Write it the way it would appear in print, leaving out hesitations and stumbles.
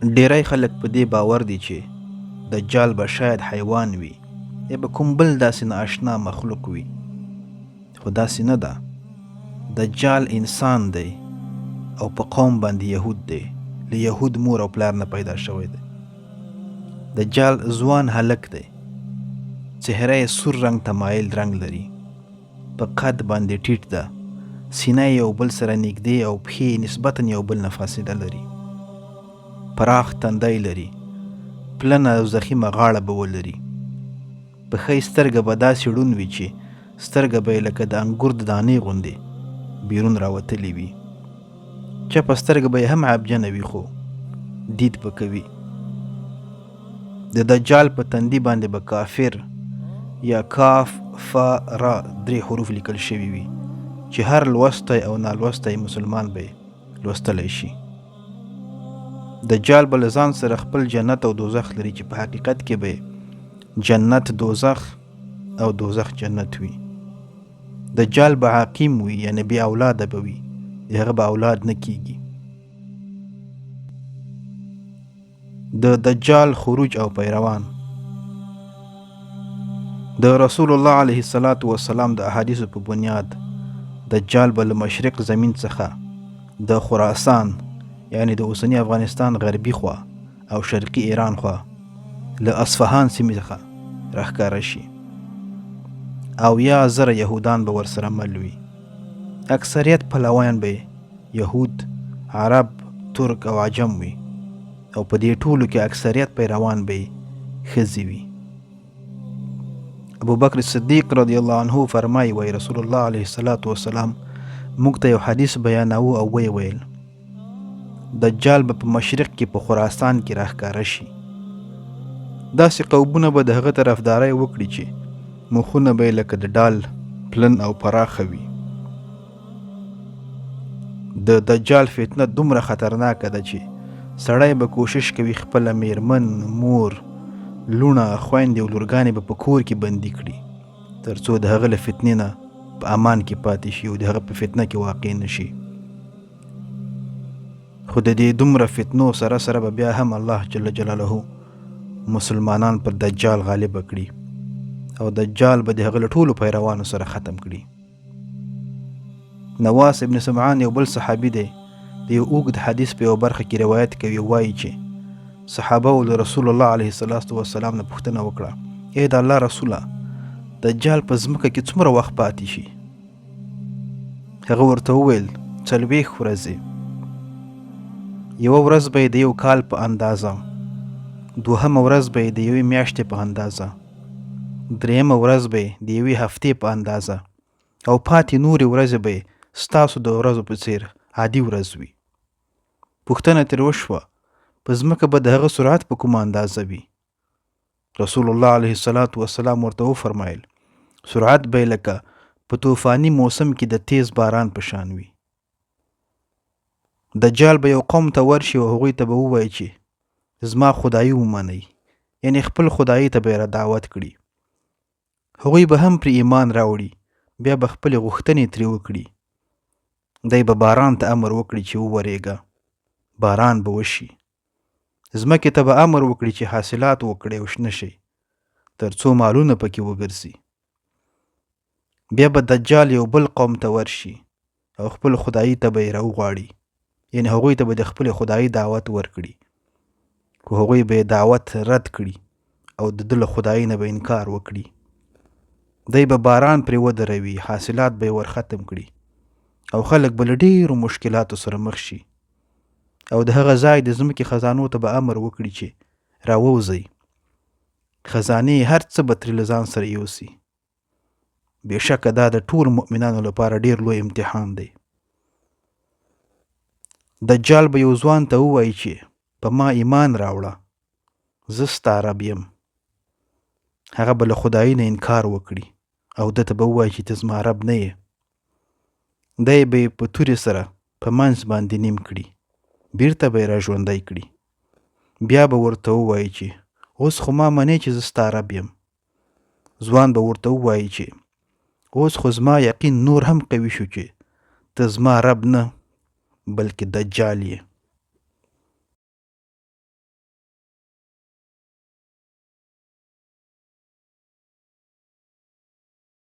ډیری خلک په دې باور دي چې دجال به شاید حیوان وي یا به کوم بل داسې نااشنا مخلوق وي، خو داسې نه ده. دجال انسان دی او په قوم باندې یهود دی، له یهود مور او پلار نه پیدا شوی دی. دجال ځوان هلک دی، چهره یې سور رنګ ته مایل رنګ لري، په قد باندې ټیټ ده، سینه یو بل سره نږدې او پښې نسبتا یو بل نه فاصله لري، پراخ تندی لري، پلنه او زخیمه غاړه به ولري. په ښی سترګه به داسې ړوند وي چې سترګه به یې لکه د انګور د دانې غوندې بیرون راوتلې وي. چپه سترګه به یې هم عبجنه وي خو دید به کوي. د دجال په تندي باندې به کافر یا کاف فا را 3 حروف لیکل شوي وي چې هر لوستی او نالوستی مسلمان به لوستلی شي. دجال به له ځان سره خپل جنت او دوزخ لري چې په حقیقت کې به جنت دوزخ او دوزخ جنت وي. دجال به عاقیم وي، یعنی بې اولاده به وي، د هغه به اولاد نه کیږي. د دجال خروج او پیروان. د رسول الله علیه السلام د احادیثو په بنیاد دجال به له مشرق زمین څخه د خراسان یعنی د اوسنی افغانستان غربي خوا او شرقي ایران خوا له اصفهان سیمې څخه راښکاره شي، او 1000 یهودان به ورسره مل وي. اکثریت پلویان به یهود، عرب، ترک او عجم وي، او په دې ټولو کې اکثریت پیروان به ښځې وي. ابو بکر صدیق رضی الله عنه فرمایي وای رسول الله علیه السلام موږ ته یو حدیث بیاناوه او وی ویل دجال به په مشرق کې په خراسان کې راښکاره شي. داسې قومونه به د هغه طرفداري وکړي چې مخونه به لکه د ډال پلن او پراخه وي. د دجال فتنه دومره خطرناکه ده چې سړی به کوشش کوي خپله میرمن، مور، لونه، خویندې او لورګانې به په کور کې بندي کړي تر څو د هغه له فتنې نه په امان کې پاتې شي او د هغه په فتنه کې واقع نه شي. خو د دې دومره فتنو سره سره به بیا هم الله جل جلاله مسلمانان پر دجال غالب کړي او دجال به د هغه له ټولو پیروانو سره ختم کړي. نواس ابن سمعان یو بل صحابي دی، د یو اوږد حدیث په یو برخه کې روایت کوي، وایي چې صحابه له رسول الله علیه السلام نه پوښتنه وکړه، ای د الله رسوله دجال په ځمکه کې څومره وخت پاتې شي؟ هغه ورته وویل 40 ورځې. یوه ورځ به یې د 1 کال په اندازه، 2مه ورځ به یې د 1 میاشتې په اندازه، 3مه ورځ به یې د 1 هفتې په اندازه، او پاتې نورې ورځې به یې ستاسو د ورځو په څیر عادي ورځ وي. پوښتنه ترې وشوه په ځمکه به د هغه سرعت په کومه اندازه وي؟ رسول الله علیه السلام ورته وفرمایل سرعت به یې لکه په طوفاني موسم کې د تیز باران په شان وي. دجال به یو قوم ته ورشي او هغوی ته به ووایي چې زما خدایي ومنئ، یعنی خپل خدایي ته به یې دعوت کړي. هغوی به هم پرې ایمان راوړي، بیا به خپلې غوښتنې ترې وکړي. دی به باران ته امر وکړي چې وورېږه، باران به وشي. ځمکې ته به امر وکړي چې حاصلات وکړي او شنه شي تر څو مالونه پکې وګرځي. بیا به دجال یو بل قوم ته ورشي او خپل خدایي ته به یې راوغواړي، یعنی هغوی ته به د خپل خدایي دعوت ورکړي، خو هغوی به یې دعوت رد کړي او د ده له خدایي نه به انکار وکړي. دی به باران پرې ودروي، حاصلات به یې ورختم کړي او خلک به له ډېرو مشکلاتو سره مخ شي، او د هغه ځای د ځمکې خزانو ته به امر وکړي چې راووځئ، خزانې هر څه به ترې له ځان سره یوسي. بېشکه دا د ټولو مؤمنانو لپاره ډېر لوی امتحان دی. دجال به یو ځوان ته ووایي چې په ما ایمان راوړه، زه ستا رب یم. هغه به له خدایي نه انکار وکړي او ده ته به ووایي چې ته زما رب نه یې. دی به یې په تورې سره په منځ باندې نیم کړي، بیرته به یې راژوندی کړي. بیا به ورته ووایي چې اوس خو ما منې چې زه ستا رب یم. ځوان به ورته ووایي چې اوس خو زما یقین نور هم قوي شو چې ته زما رب نه بلکې دجال یې.